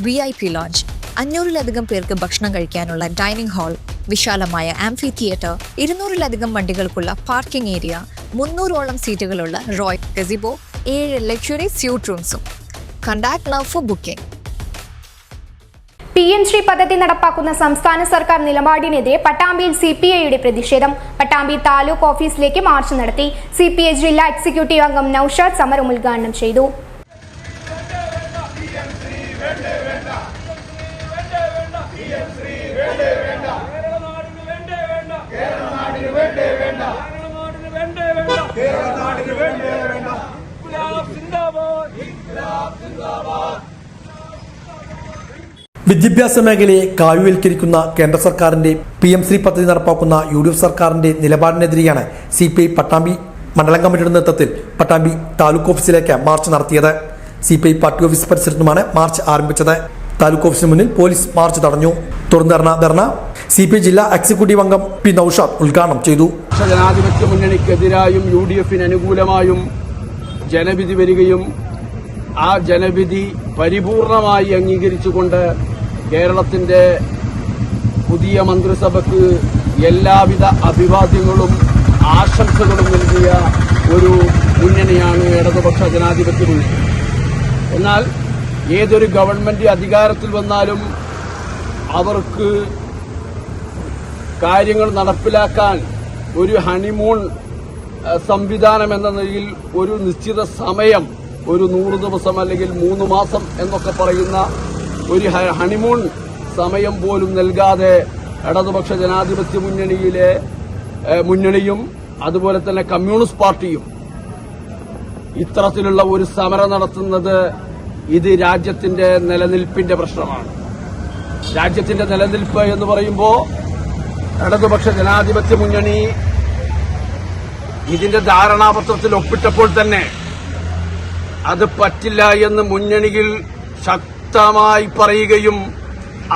VIP launch, 500-ലധികം പേർക്ക് ഭക്ഷണം കഴിക്കാനുള്ള ഡൈനിങ് ഹാൾ, വിശാലമായ ആംഫി തിയേറ്റർ, 200-ലധികം വണ്ടികൾക്കുള്ള പാർക്കിംഗ് ഏരിയ, 300-ഓളം സീറ്റുകളുള്ള റോയൽ ഗസിബോ, 7 ലക്ഷറി സ്യൂട്ട് റൂംസും. Contact now for booking. PM Shri പദ്ധതി നടപ്പാക്കുന്ന സംസ്ഥാന സർക്കാർ നിലപാടിനെതിരെ പട്ടാമ്പിയിൽ CPIയുടെ പ്രതിഷേധം. പട്ടാമ്പി താലൂക്ക് ഓഫീസിലേക്ക് മാർച്ച് നടത്തി. CPI ജില്ലാ എക്സിക്യൂട്ടീവ് അംഗം നൌഷാദ് സമരം ഉദ്ഘാടനം ചെയ്തു. വിദ്യാഭ്യാസ മേഖലയെ കാവ്യവൽക്കരിക്കുന്ന കേന്ദ്ര സർക്കാരിന്റെ PM ശ്രീ പദ്ധതി നടപ്പാക്കുന്ന UDF സർക്കാരിന്റെ നിലപാടിനെതിരെയാണ് CPI പട്ടാമ്പി മണ്ഡലം കമ്മിറ്റിയുടെ നേതൃത്വത്തിൽ പട്ടാമ്പി താലൂക്ക് ഓഫീസിലേക്ക് മാർച്ച് നടത്തിയത്. CPI പാർട്ടി ഓഫീസ് പരിസരത്തുമാണ് മാർച്ച് ആരംഭിച്ചത്. താലൂക്ക് ഓഫീസിന് മുന്നിൽ പോലീസ് മാർച്ച് തടഞ്ഞു. തുടർന്ന് ധർണ CPI ജില്ലാ എക്സിക്യൂട്ടീവ് അംഗം P. നൌഷാദ് ഉദ്ഘാടനം ചെയ്തു. ജനാധിപത്യ മുന്നണിക്കെതിരായും UDFന് അനുകൂലമായും ജനവിധി വരികയും ആ ജനവിധി പരിപൂർണമായി അംഗീകരിച്ചുകൊണ്ട് കേരളത്തിന്റെ പുതിയ മന്ത്രിസഭയ്ക്ക് എല്ലാവിധ അഭിവാദ്യങ്ങളും ആശംസകളും നൽകിയ ഒരു മുന്നണിയാണ് ഇടതുപക്ഷ ജനാധിപത്യ മുന്നണി. എന്നാൽ ഏതൊരു ഗവൺമെന്റ് അധികാരത്തിൽ വന്നാലും അവർക്ക് കാര്യങ്ങൾ നടപ്പിലാക്കാൻ ഒരു ഹണിമൂൺ സംവിധാനം എന്ന നിലയിൽ ഒരു നിശ്ചിത സമയം, ഒരു 100 ദിവസം അല്ലെങ്കിൽ 3 മാസം എന്നൊക്കെ പറയുന്ന ഒരു ഹണിമൂൺ സമയം പോലും നൽകാതെ ഇടതുപക്ഷ ജനാധിപത്യ മുന്നണിയും അതുപോലെ തന്നെ കമ്മ്യൂണിസ്റ്റ് പാർട്ടിയും ഇത്തരത്തിലുള്ള ഒരു സമരം നടത്തുന്നത് ഇത് രാജ്യത്തിന്റെ നിലനിൽപ്പിന്റെ പ്രശ്നമാണ്. രാജ്യത്തിന്റെ നിലനിൽപ്പ് എന്ന് പറയുമ്പോൾ ഇടതുപക്ഷ ജനാധിപത്യ മുന്നണി ഇതിന്റെ ധാരണാപത്രത്തിൽ ഒപ്പിട്ടപ്പോൾ തന്നെ അത് പറ്റില്ല എന്ന് മുന്നണിയിൽ ശക്തമായി പറയുകയും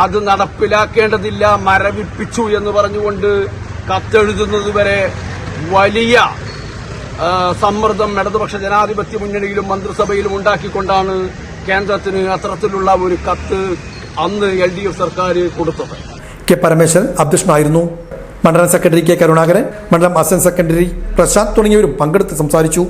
അത് നടപ്പിലാക്കേണ്ടതില്ല, മരവിപ്പിച്ചു എന്ന് പറഞ്ഞുകൊണ്ട് കത്തെഴുതുന്നതുവരെ വലിയ സമ്മർദ്ദം ഇടതുപക്ഷ ജനാധിപത്യ മുന്നണിയിലും മന്ത്രിസഭയിലും ഉണ്ടാക്കിക്കൊണ്ടാണ് കേന്ദ്രത്തിന് അത്തരത്തിലുള്ള ഒരു കത്ത് അന്ന് LDF സർക്കാർ കൊടുത്തത്. K. പരമേശ്വരൻ അധ്യക്ഷനായിരുന്നു. മണ്ഡലം സെക്രട്ടറി K. കരുണാകരൻ, മണ്ഡലം അസിസ്റ്റന്റ് സെക്രട്ടറി പ്രശാന്ത് തുടങ്ങിയവരും പങ്കെടുത്ത് സംസാരിച്ചു.